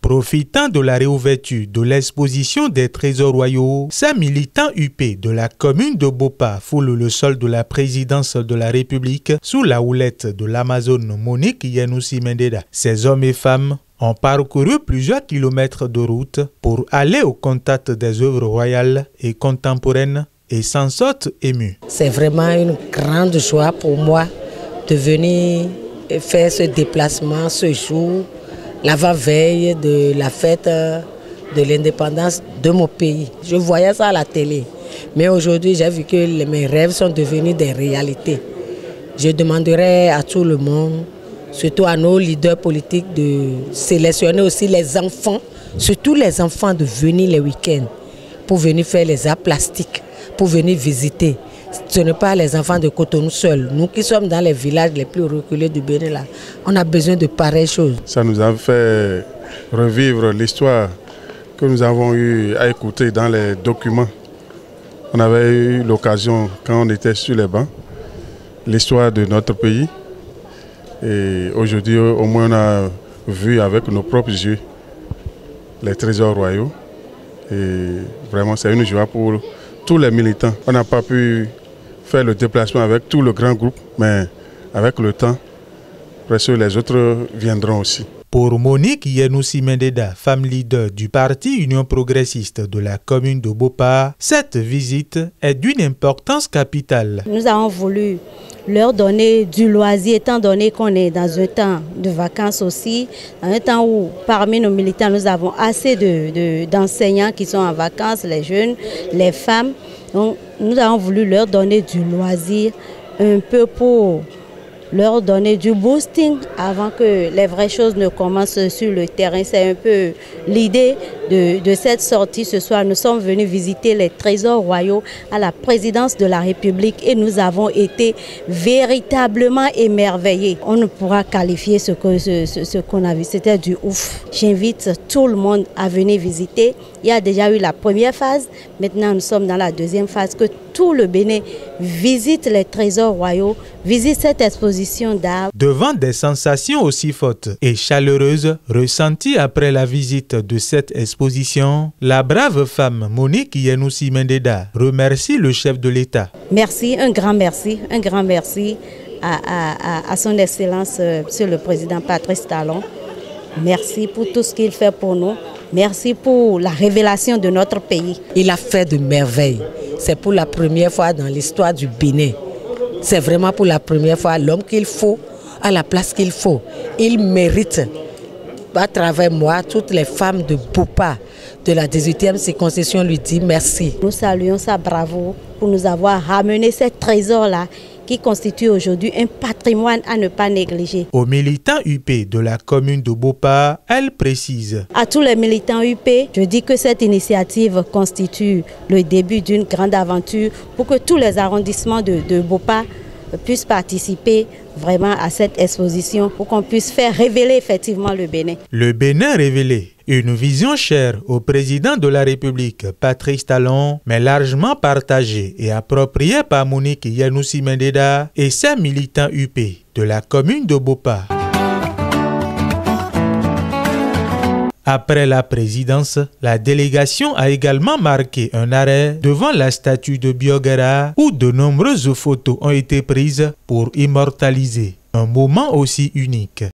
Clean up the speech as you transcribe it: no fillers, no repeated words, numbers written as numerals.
Profitant de la réouverture de l'exposition des trésors royaux, ces militants UP de la commune de Bopa foulent le sol de la présidence de la République sous la houlette de l'Amazone Monique Yanoussi Mendeda. Ces hommes et femmes ont parcouru plusieurs kilomètres de route pour aller au contact des œuvres royales et contemporaines et s'en sortent émus. C'est vraiment une grande joie pour moi de venir faire ce déplacement ce jour, l'avant-veille de la fête de l'indépendance de mon pays. Je voyais ça à la télé, mais aujourd'hui j'ai vu que mes rêves sont devenus des réalités. Je demanderai à tout le monde, surtout à nos leaders politiques, de sélectionner aussi les enfants, surtout les enfants, de venir les week-ends pour venir faire les arts plastiques, pour venir visiter. Ce n'est pas les enfants de Cotonou seuls. Nous qui sommes dans les villages les plus reculés du Bénin, là, on a besoin de pareilles choses. Ça nous a fait revivre l'histoire que nous avons eu à écouter dans les documents. On avait eu l'occasion, quand on était sur les bancs, l'histoire de notre pays. Et aujourd'hui, au moins, on a vu avec nos propres yeux les trésors royaux. Et vraiment, c'est une joie pour tous les militants. On n'a pas pu faire le déplacement avec tout le grand groupe, mais avec le temps, presque les autres viendront aussi. Pour Monique Yanoussi Mendeda, femme leader du parti Union progressiste de la commune de Bopa, cette visite est d'une importance capitale. Nous avons voulu leur donner du loisir, étant donné qu'on est dans un temps de vacances aussi, dans un temps où parmi nos militants nous avons assez d'enseignants qui sont en vacances, les jeunes, les femmes. Donc nous avons voulu leur donner du loisir, un peu pour leur donner du boosting avant que les vraies choses ne commencent sur le terrain. C'est un peu l'idée de cette sortie ce soir. Nous sommes venus visiter les trésors royaux à la présidence de la République et nous avons été véritablement émerveillés. On ne pourra qualifier ce qu'on a vu, c'était du ouf. J'invite tout le monde à venir visiter. Il y a déjà eu la première phase, maintenant nous sommes dans la deuxième phase, que tout le Bénin visite les trésors royaux, visite cette exposition d'art. Devant des sensations aussi fortes et chaleureuses ressenties après la visite de cette exposition, la brave femme Monique Yanoussi Mendeda remercie le chef de l'État. Merci, un grand merci à son Excellence, Monsieur le Président Patrice Talon. Merci pour tout ce qu'il fait pour nous. Merci pour la révélation de notre pays. Il a fait de merveilles. C'est pour la première fois dans l'histoire du Bénin. C'est vraiment pour la première fois l'homme qu'il faut, à la place qu'il faut. Il mérite, à travers moi, toutes les femmes de Bopa, de la 18e circonscription, lui dit merci. Nous saluons sa bravoure pour nous avoir ramené ces trésors-là qui constitue aujourd'hui un patrimoine à ne pas négliger. Aux militants UP de la commune de Bopa, elle précise. À tous les militants UP, je dis que cette initiative constitue le début d'une grande aventure pour que tous les arrondissements de Bopa puissent participer vraiment à cette exposition pour qu'on puisse faire révéler effectivement le Bénin. Le Bénin révélé, une vision chère au président de la République, Patrice Talon, mais largement partagée et appropriée par Monique Yanoussi Mendeda et ses militants UP de la commune de Bopa. Après la présidence, la délégation a également marqué un arrêt devant la statue de Biogera où de nombreuses photos ont été prises pour immortaliser un moment aussi unique.